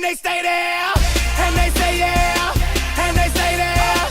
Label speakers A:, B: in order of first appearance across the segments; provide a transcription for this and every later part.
A: they stay there, and they say yeah, and they stay there.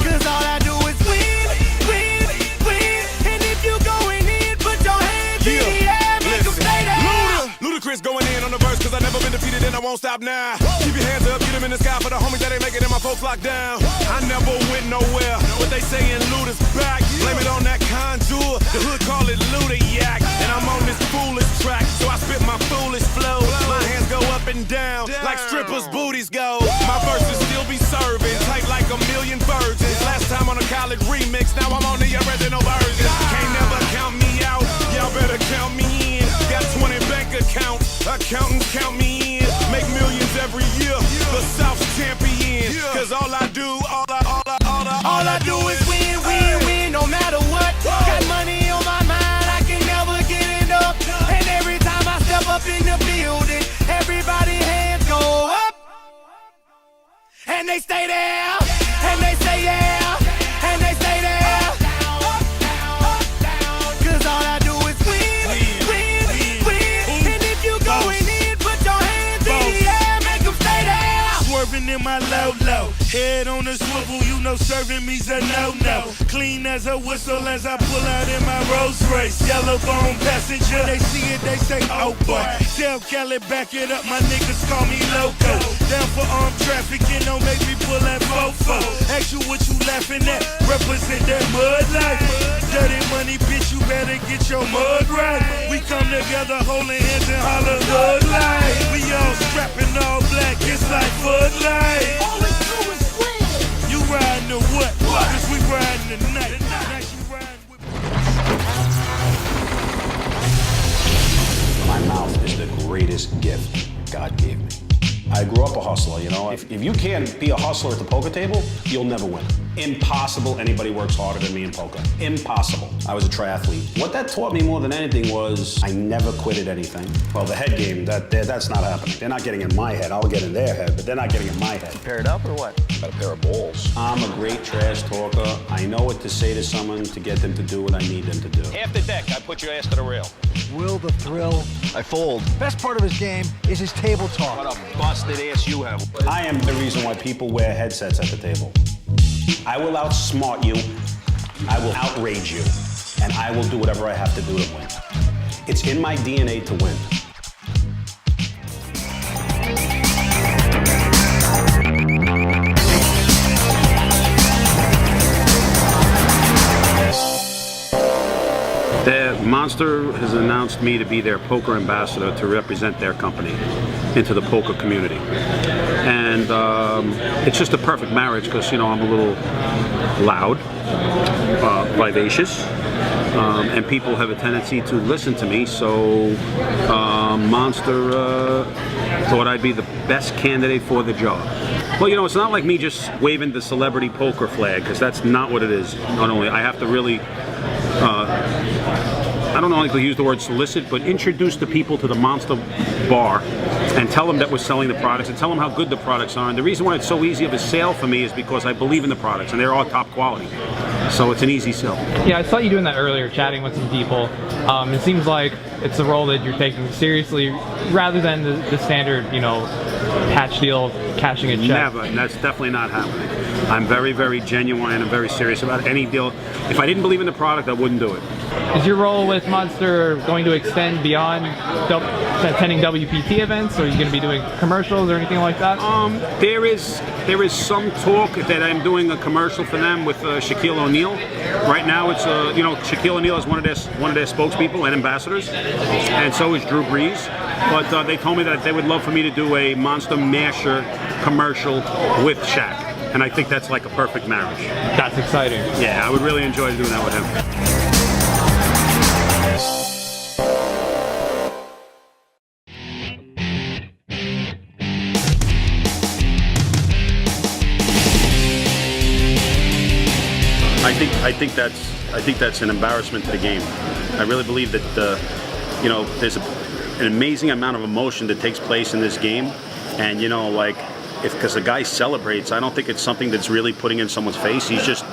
A: Cause all I do is win, win, win. And if you going in, put your hands in the air, make them stay there.
B: Ludacris going in on the verse, cause I never been defeated and I won't stop now. Keep your hands up, get them in the sky for the homies that ain't making it and my folks locked down. I never went nowhere, but they saying Luda's back. Blame it on that contour, the hood call it Luda Yak. And I'm on this foolish track, so I spit my foolish flow. My hands go up and down, like strippers' booties go. My verses still be serving, tight like a million virgins. Last time on a college remix, now I'm on the original version. Can't never count me out, y'all better count me in. Got 20 bank accounts, accountants count me in. Make millions every year, the South's champion. Cause all I do is win, win, win, no matter what. Got money on my mind, I can never get enough. And every time I step up in the building, everybody hands go up. And they stay there, and they say yeah, and they stay there. Cause all I do is win, win, win. And if you going in, put your hands in the air, make them stay there.
C: Swerving in my low, head on a swivel, you know serving me's a no-no. Clean as a whistle as I pull out in my Rolls Royce. Yellow bone passenger, they see it, they say, oh boy. Tell Kelly, back it up, my niggas call me loco. Down for armed trafficking, don't make me pull that fofo. Ask you what you laughing at, represent that mud life. Dirty money, bitch, you better get your mud right. We come together, holding hands and holler hood life. We all strapping all black, it's like Bud Light.
A: All we do is win.
C: You riding the what? Cause we riding the night.
D: My mouth is the greatest gift God gave me. I grew up a hustler, you know. If you can't be a hustler at the poker table, you'll never win. Impossible anybody works harder than me in poker. Impossible. I was a triathlete. What that taught me more than anything was I never quit at anything. Well, the head game, that's not happening. They're not getting in my head. I'll get in their head, but they're not getting in my head.
E: Pair it up or what?
D: Got a pair of balls. I'm a great trash talker. I know what to say to someone to get them to do what I need them to do.
E: Half the deck, I put your ass to the rail.
F: Will the thrill.
E: I fold.
F: Best part of his game is his table talk.
E: What a busted ass you have.
D: I am the reason why people wear headsets at the table. I will outsmart you, I will outrage you, and I will do whatever I have to do to win. It's in my DNA to win. Monster has announced me to be their poker ambassador to represent their company into the poker community. And it's just a perfect marriage because, you know, I'm a little loud, vivacious, and people have a tendency to listen to me, so Monster thought I'd be the best candidate for the job. Well, you know, it's not like me just waving the celebrity poker flag, because that's not what it is. Not only, I have to really I don't know if I use the word solicit, but introduce the people to the Monster bar and tell them that we're selling the products and tell them how good the products are. And the reason why it's so easy of a sale for me is because I believe in the products and they're all top quality. So it's an easy sell.
G: Yeah, I saw you doing that earlier, chatting with some people. It seems like it's a role that you're taking seriously rather than the standard, you know, patch deal, cashing a check.
D: Never. That's definitely not happening. I'm very, very genuine and very serious about any deal. If I didn't believe in the product, I wouldn't do it.
G: Is your role with Monster going to extend beyond attending WPT events? Or are you going to be doing commercials or anything like that?
D: There is some talk that I'm doing a commercial for them with Shaquille O'Neal. Right now, it's you know, Shaquille O'Neal is one of their spokespeople and ambassadors, and so is Drew Brees. But they told me that they would love for me to do a Monster Masher commercial with Shaq, and I think that's like a perfect marriage.
G: That's exciting.
D: Yeah, I would really enjoy doing that with him. I think that's an embarrassment to the game. I really believe that you know, there's an amazing amount of emotion that takes place in this game, and you know, like, because the guy celebrates, I don't think it's something that's really putting in someone's face. He's just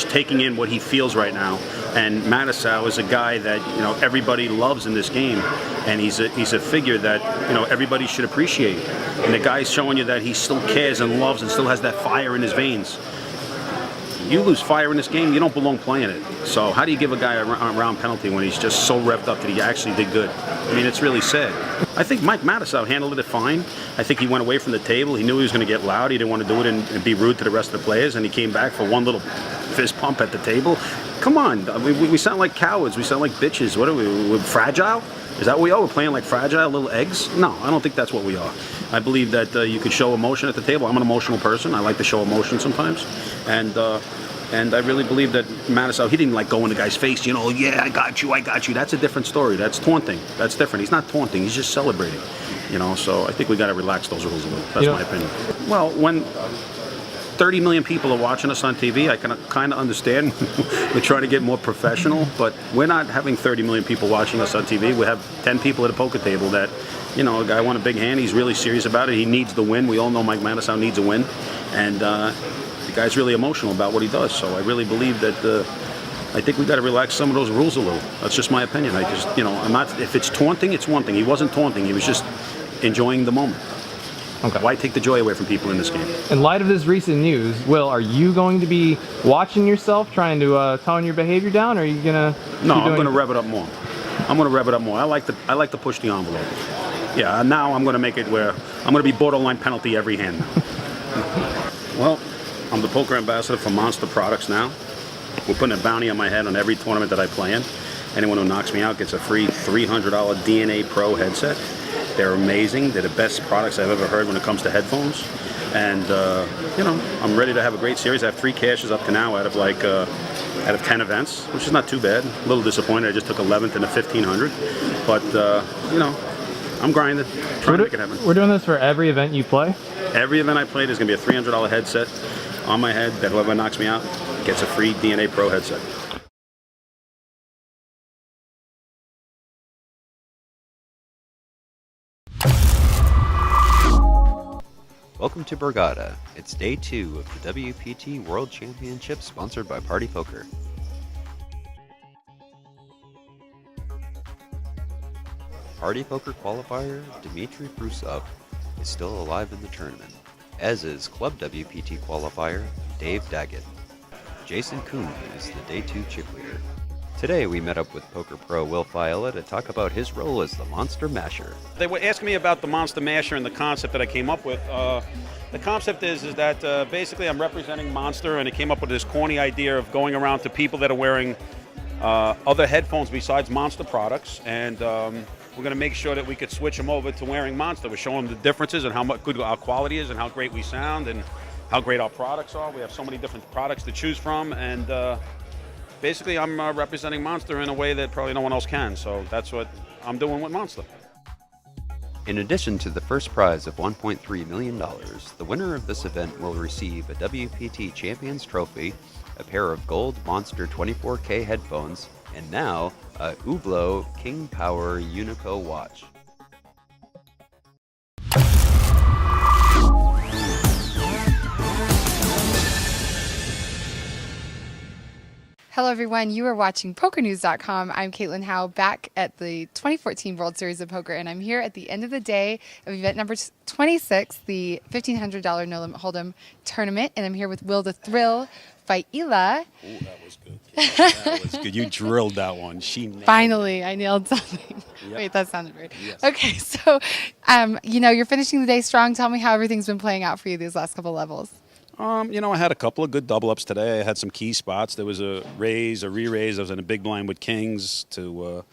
D: taking in what he feels right now And Matusow is a guy that everybody loves in this game, and he's a figure that everybody should appreciate. And the guy's showing you that he still cares and loves and still has that fire in his veins. You lose fire in this game, you don't belong playing it. So how do you give a guy a round penalty when he's just so revved up that he actually did good? I mean, it's really sad. I think Mike Matusow handled it fine. I think he went away from the table. He knew he was going to get loud. He didn't want to do it and be rude to the rest of the players, and he came back for one little fist pump at the table. Come on, we sound like cowards. We sound like bitches. What are we? We're fragile? Is that what we are? We're playing like fragile little eggs? No, I don't think that's what we are. I believe that you could show emotion at the table. I'm an emotional person. I like to show emotion sometimes. And I really believe that Matusow, he didn't go in the guy's face, yeah, I got you. That's a different story. That's taunting. That's different. He's not taunting. He's just celebrating. So I think we got to relax those rules a little. That's my opinion. Well, when 30 million people are watching us on TV, I can kind of understand. We're trying to get more professional, but we're not having 30 million people watching us on TV. We have 10 people at a poker table that, a guy won a big hand. He's really serious about it. He needs the win. We all know Mike Matusow needs a win. And the guy's really emotional about what he does. So I really believe that I think we got to relax some of those rules a little. That's just my opinion. I just, I'm not, if it's taunting, it's one thing. He wasn't taunting. He was just enjoying the moment.
G: Okay.
D: Why take the joy away from people in this game?
G: In light of this recent news, Will, are you going to be watching yourself, trying to tone your behavior down, or are you gonna?
D: No, I'm gonna rev it up more. I'm gonna rev it up more. I like to push the envelope. Yeah, now I'm gonna make it where I'm gonna be borderline penalty every hand now. Well, I'm the poker ambassador for Monster Products now. We're putting a bounty on my head on every tournament that I play in. Anyone who knocks me out gets a free $300 DNA Pro headset. They're amazing. They're the best products I've ever heard when it comes to headphones. And, I'm ready to have a great series. I have 3 cashes up to now out of 10 events, which is not too bad. A little disappointed. I just took 11th in the 1500. But, I'm grinding, trying to make it happen.
G: We're doing this for every event you play?
D: Every event I play, there's going to be a $300 headset on my head that whoever knocks me out gets a free DNA Pro headset.
H: Welcome to Borgata. It's day 2 of the WPT World Championship sponsored by Party Poker. Party Poker qualifier Dmitry Prusov is still alive in the tournament, as is Club WPT qualifier Dave Daggett. Jason Kuhn is the day 2 chip leader. Today we met up with Poker Pro Will Failla to talk about his role as the Monster Masher.
D: They were asking me about the Monster Masher and the concept that I came up with. The concept is that basically I'm representing Monster, and I came up with this corny idea of going around to people that are wearing other headphones besides Monster products, and we're going to make sure that we could switch them over to wearing Monster. We're showing them the differences and how good our quality is and how great we sound and how great our products are. We have so many different products to choose from, and basically I'm representing Monster in a way that probably no one else can, so that's what I'm doing with Monster.
H: In addition to the first prize of $1.3 million, the winner of this event will receive a WPT Champions Trophy, a pair of gold Monster 24K headphones, and now a Hublot King Power Unico watch.
I: Hello, everyone. You are watching PokerNews.com. I'm Caitlin Howe, back at the 2014 World Series of Poker, and I'm here at the end of the day of event number 26, the $1,500 No Limit Hold'em tournament, and I'm here with Will the Thrill Failla.
D: Oh, that was good. That was good. You drilled that one.
I: Finally, I nailed something. Yep. Wait, that sounded weird. Yes. Okay, so, you're finishing the day strong. Tell me how everything's been playing out for you these last couple levels.
D: I had a couple of good double ups today. I had some key spots. There was a raise, a re-raise. I was in a big blind with kings to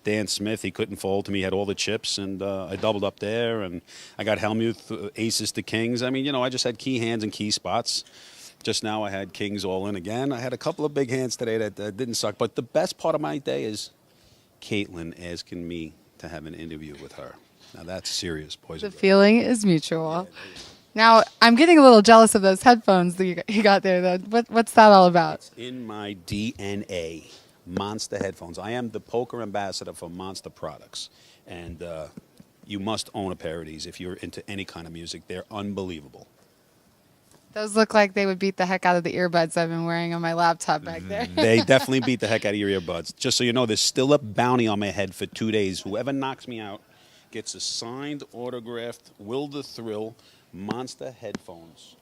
D: Dan Smith. He couldn't fold to me. He had all the chips, and I doubled up there. And I got Helmuth aces to kings. I mean, I just had key hands and key spots. Just now I had kings all in again. I had a couple of big hands today that didn't suck. But the best part of my day is Caitlin asking me to have an interview with her. Now that's serious, boys.
I: The feeling is mutual. Now, I'm getting a little jealous of those headphones that you got there, though. What's that all about?
D: It's in my DNA. Monster headphones. I am the poker ambassador for Monster Products. And you must own a pair of these if you're into any kind of music. They're unbelievable.
I: Those look like they would beat the heck out of the earbuds I've been wearing on my laptop back there.
D: They definitely beat the heck out of your earbuds. Just so you know, there's still a bounty on my head for 2 days. Whoever knocks me out gets a signed, autographed Will the Thrill Monster headphones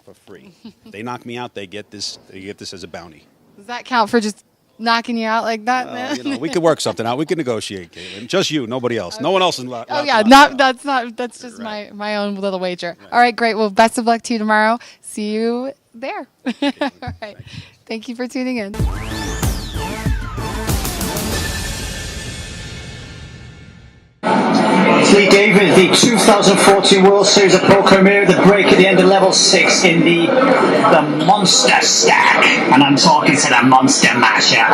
D: for free. If they knock me out, they get this. They get this as a bounty.
I: Does that count for just knocking you out like that, man?
D: You know, we could work something out. We can negotiate, Caitlin. Just you, nobody else. No one else in.
I: Oh yeah, that's just
D: Right.
I: my own little wager. All right, great. Well, best of luck to you tomorrow. See you there. All right. Thank you for tuning in.
J: Lee David, the 2014 World Series of Poker mirror the break at the end of level 6 in the Monster Stack. And I'm talking to the Monster Masher.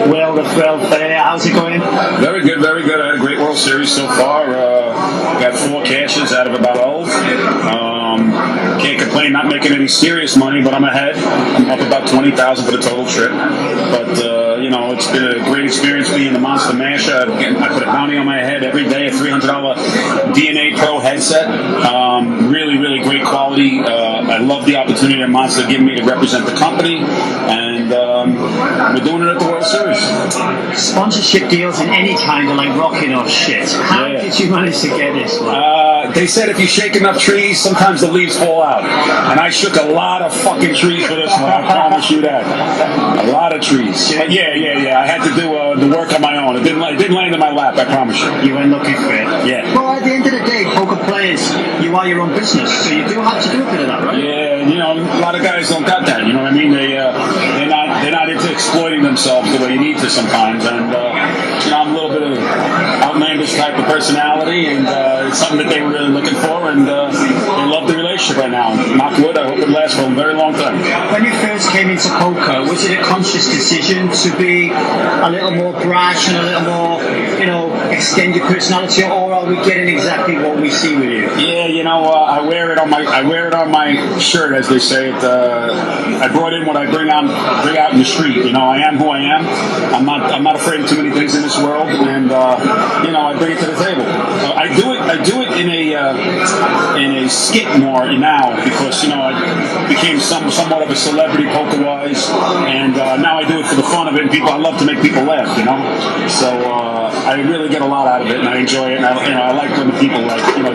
J: Will the Thrill Failla, how's it going?
D: Very good, very good. I had a great World Series so far. Got 4 cashes out of about 12. Can't complain, not making any serious money, but I'm ahead. I'm up about 20,000 for the total trip. But, you know, it's been a great experience being the Monster Masher. I put a bounty on my head every day, a $300 DNA Pro headset. Really, really great quality. I love the opportunity that Monster gave me to represent the company. And we're doing it at the World Series.
J: Sponsorship deals in any kind are like rocking or shit. How did you manage to get this one?
D: They said if you shake enough trees, sometimes the leaves fall out. And I shook a lot of fucking trees for this one, I promise you that. A lot of trees. But yeah. I had to do the work on my own. It didn't land in my lap, I promise you.
J: You went looking for it.
D: Yeah.
J: Well, at the end of the day, poker players, you are your own business, so you do have to do a bit of that, right?
D: Yeah, you know, a lot of guys don't got that. You know what I mean? They're not into exploiting themselves the way you need to sometimes. And you know, I'm a little bit of outlandish type of personality, and it's something that they were really looking for, and they love the relationship right now. Knock wood, I hope it lasts for a very long time.
J: When you first came into poker, was it a conscious decision to be a little more brash and a little more, you know, extend your personality, or are we getting exactly what we see with you?
D: Yeah, you know, I wear it on my shirt, as they say. I brought in what I bring out in the street. You know, I am who I am. I'm not afraid of too many things in this world, and you know, I bring it to the table. I do it in a skit more now, because you know I became somewhat of a celebrity poker wise, and now I do it for the fun of it. And I love to make people laugh, you know. So I really get a lot out of it, and I enjoy it. And I like when the people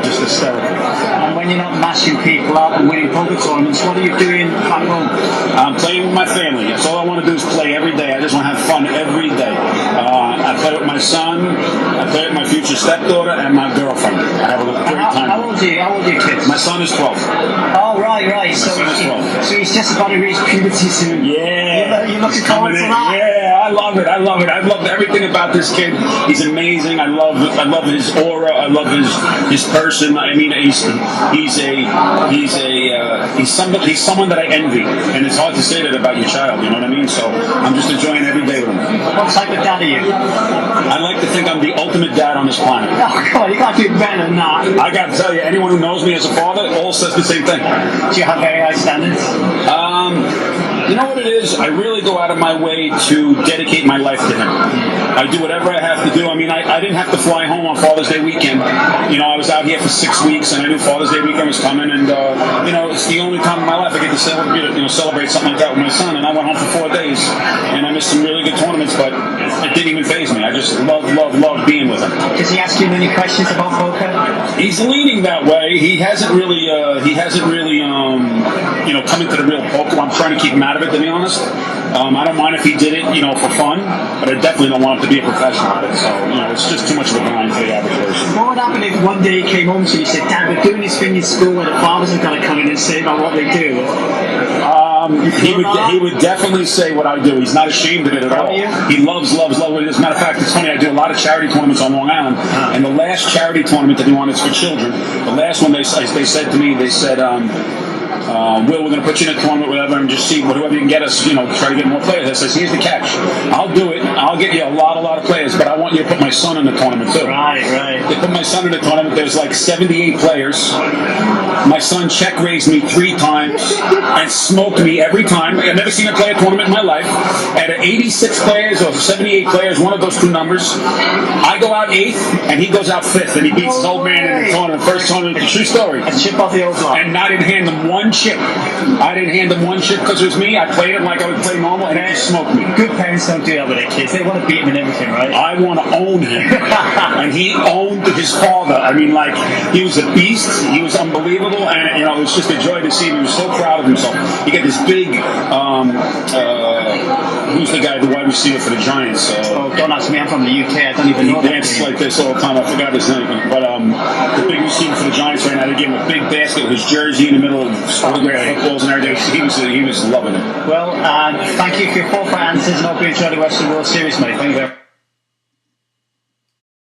D: just hysterical.
J: And when you're not mashing people up and winning poker tournaments, what are you doing back home?
D: I'm playing with my family. That's all I want to do is play every day. I just want to have fun every day. I play with my son, I play with my future stepdaughter, and my girlfriend. I have a great time.
J: How old are your kids?
D: My son is 12.
J: Oh, right. So he's just about to reach puberty soon.
D: Yeah.
J: You're looking forward to that?
D: Yeah, I love it. I love everything about this kid. He's amazing. I love his aura. I love his person. I mean, he's someone that I envy, and it's hard to say that about your child. You know what I mean? So I'm just enjoying every day with him.
J: What type of dad are you?
D: I like to think I'm the ultimate dad on this planet.
J: Oh God, you can't do better than that.
D: I got to tell you, anyone who knows me as a father all says the same thing.
J: Do you have very high standards?
D: You know what it is? I really go out of my way to dedicate my life to him. I do whatever I have to do. I mean, I didn't have to fly home on Father's Day weekend. You know, I was out here for 6 weeks, and I knew Father's Day weekend was coming, and you know, it's the only time in my life I get to celebrate something like that with my son. And I went home for 4 days, and I missed some really good tournaments, but it didn't even faze me. I just love being with him.
J: Does he ask you many questions about poker?
D: He's leaning that way. He hasn't really come into the real poker. I'm trying to keep him out of it, to be honest. I don't mind if he did it, you know, for fun, but I definitely don't want him to be a professional at it. So, you know, it's just too much of a grind for the average person.
J: What would happen if one day he came home to you and said, Dad, we're doing this thing in school where the fathers have got to come in and say about what they do?
D: He would definitely say what I do. He's not ashamed of it at all. He loves it. As a matter of fact, it's funny, I do a lot of charity tournaments on Long Island, and the last charity tournament that he wanted is for children. The last one they said to me, Will, we're going to put you in a tournament, whatever, and just see whoever you can get us, you know, try to get more players. I says, here's the catch. I'll do it. I'll get you a lot of players, but I want you to put my son in the tournament, too.
J: Right.
D: They put my son in the tournament. There's like 78 players. My son check-raised me 3 times and smoked me every time. I've never seen him play a tournament in my life. At 86 players or 78 players, one of those 2 numbers, I go out 8th, and he goes out 5th, and he beats his old man in the tournament. First tournament, true story.
J: A chip off the old block.
D: And I didn't hand him one chip. I didn't hand him one chip because it was me. I played him like I would play normal, and he smoked me.
J: Good parents don't do that with their kids. They want to beat him and everything, right?
D: I want to own him. And he owned his father. I mean, like, he was a beast. He was unbelievable. And, you know, it was just a joy to see him. He was so proud of himself. He got this big, who's the guy, the wide receiver for the Giants?
J: Don't ask me. I'm from the UK. I don't even know
D: He
J: that.
D: dances like this all the time. I forgot his name. But the big receiver for the Giants right now, they gave him a big basket with his jersey in the middle and autographed footballs and everything. He was loving it.
J: Well, thank you for your 4 answers, and hope you enjoy the rest of the World Series, mate. Thank you very much.